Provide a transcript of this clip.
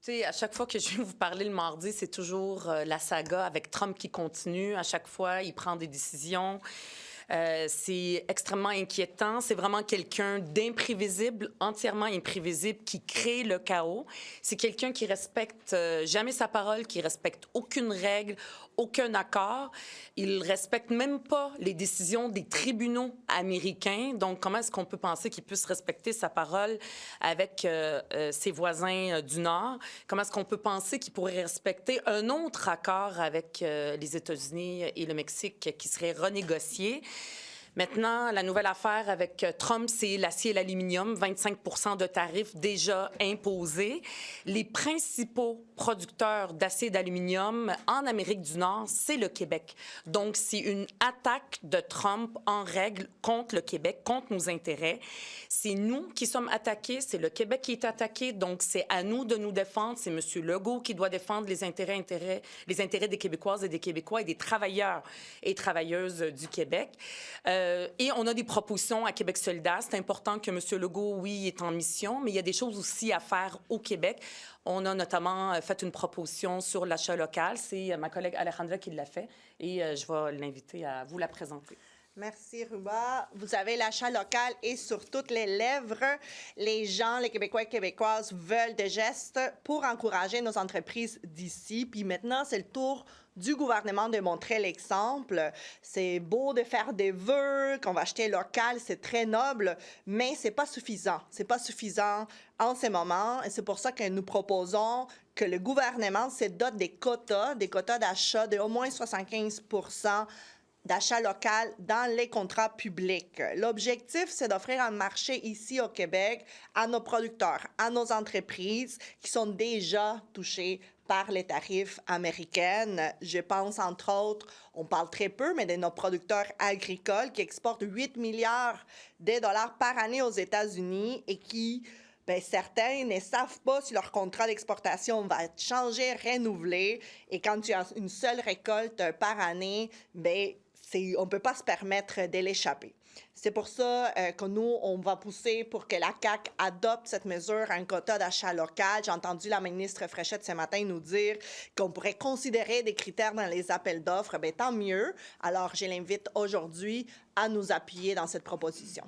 Écoutez, à chaque fois que je viens vous parler le mardi, c'est toujours la saga avec Trump qui continue. À chaque fois, il prend des décisions. C'est extrêmement inquiétant. C'est vraiment quelqu'un d'imprévisible, entièrement imprévisible, qui crée le chaos. C'est quelqu'un qui respecte jamais sa parole, qui respecte aucune règle, aucun accord. Il respecte même pas les décisions des tribunaux américains. Donc, comment est-ce qu'on peut penser qu'il puisse respecter sa parole avec ses voisins du Nord? Comment est-ce qu'on peut penser qu'il pourrait respecter un autre accord avec les États-Unis et le Mexique qui serait renégocié? Maintenant, la nouvelle affaire avec Trump, c'est l'acier et l'aluminium, 25 de tarifs déjà imposés. Les principaux producteurs d'acier et d'aluminium en Amérique du Nord, c'est le Québec. Donc, c'est une attaque de Trump en règle contre le Québec, contre nos intérêts. C'est nous qui sommes attaqués, c'est le Québec qui est attaqué, donc c'est à nous de nous défendre. C'est M. Legault qui doit défendre les intérêts des Québécoises et des Québécois et des travailleurs et travailleuses du Québec. Et on a des propositions à Québec solidaire. C'est important que M. Legault, oui, est en mission, mais il y a des choses aussi à faire au Québec. On a notamment fait une proposition sur l'achat local. C'est ma collègue Alejandra qui l'a fait et je vais l'inviter à vous la présenter. Merci, Ruba. Vous avez l'achat local et sur toutes les lèvres. Les gens, les Québécois et Québécoises veulent des gestes pour encourager nos entreprises d'ici. Puis maintenant, c'est le tour du gouvernement de montrer l'exemple. C'est beau de faire des vœux, qu'on va acheter local, c'est très noble, mais c'est pas suffisant. C'est pas suffisant en ce moment et c'est pour ça que nous proposons que le gouvernement se dote des quotas d'achat de au moins 75 d'achat local dans les contrats publics. L'objectif, c'est d'offrir un marché ici au Québec à nos producteurs, à nos entreprises qui sont déjà touchées par les tarifs américains. Je pense, entre autres, on parle très peu, mais de nos producteurs agricoles qui exportent 8 milliards de dollars par année aux États-Unis et qui, certains ne savent pas si leur contrat d'exportation va être changé, renouvelé. Et quand tu as une seule récolte par année, on ne peut pas se permettre de l'échapper. C'est pour ça que nous, on va pousser pour que la CAQ adopte cette mesure, un quota d'achat local. J'ai entendu la ministre Fréchette ce matin nous dire qu'on pourrait considérer des critères dans les appels d'offres. Tant mieux. Alors, je l'invite aujourd'hui à nous appuyer dans cette proposition.